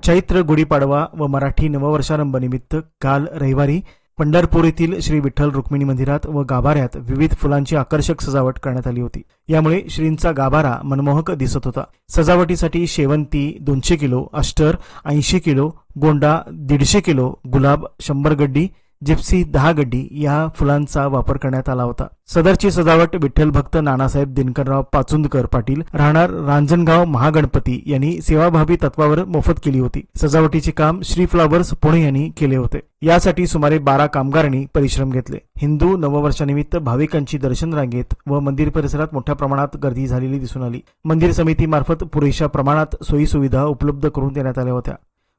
चैत्र गुढीपाडवा व मराठी नववर्षारंभानिमित्त काल रविवारी पंढरपूर येथील श्री विठ्ठल रुक्मिणी मंदिरात व गाभाऱ्यात विविध फुलांची आकर्षक सजावट करण्यात आली होती। यामुळे श्रींचा गाभारा मनमोहक दिसत होता। सजावटीसाठी शेवंती 200 किलो, अस्टर 80 किलो, गोंडा 150 किलो, गुलाब 100 गड्डी, जिप्सी 10 गड्डी या फुलांचा वापर करण्यात आला होता। सदरची सजावट विठ्ठल भक्त नानासाहेब दिनकरराव पाचुंदकर पाटील राहणार रांजणगाव महागणपती यांनी सेवाभावी तत्वावर मोफत केली होती। सजावटीचे काम श्री फ्लावर्स पुणे यांनी केले होते। यासाठी सुमारे 12 कामगारांनी परिश्रम घेतले। हिंदू नववर्षानिमित्त भाविकांची दर्शन रांगेत व मंदिर परिसरात मोठ्या प्रमाणात गर्दी झालेली दिसून आली। मंदिर समितीमार्फत पुरेशा प्रमाणात सोयी सुविधा उपलब्ध करून देण्यात आल्या होत्या।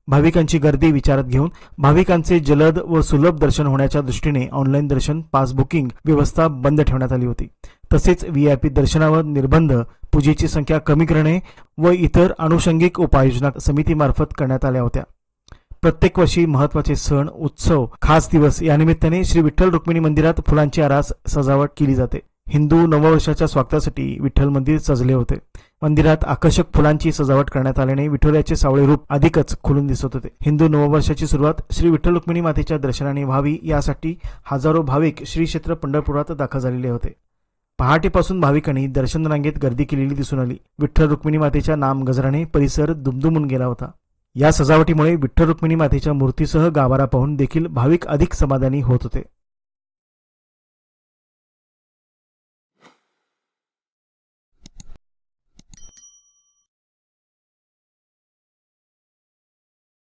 भाविकांची गर्दी विचारात घेऊन भाविकांचे जलद व सुलभ दर्शन होण्याच्या दृष्टीने ऑनलाईन दर्शन पास बुकिंग व्यवस्था बंद ठेवण्यात आली होती। तसेच व्हीआयपी दर्शनावर निर्बंध, पूजेची संख्या कमी करणे व इतर अनुषंगिक उपाययोजना समितीमार्फत करण्यात आल्या होत्या। प्रत्येक वर्षी महत्त्वाचे सण, उत्सव, खास दिवस या निमित्ताने श्री विठ्ठल रुक्मिणी मंदिरात फुलांची आरास सजावट केली जाते। हिंदू नववर्षाच्या स्वागतासाठी विठ्ठल मंदिर सजले होते। मंदिरात आकर्षक फुलांची सजावट करण्यात आल्याने विठ्ठलाचे सावळे रूप अधिकच खुलून दिसत होते। हिंदू नववर्षाची सुरुवात श्री विठ्ठल रुक्मिणी मातेच्या दर्शनाने व्हावी यासाठी हजारो भाविक श्री क्षेत्र पंढरपुरात दाखल झालेले होते। पहाटेपासून भाविकांनी दर्शन रांगेत गर्दी केलेली दिसून आली। विठ्ठल रुक्मिणी मातेच्या नाम गजराने परिसर दुमदुमून गेला होता। या सजावटीमुळे विठ्ठल रुक्मिणी मातेच्या मूर्तीसह गाभारा पाहून देखील भाविक अधिक समाधानी होत होते।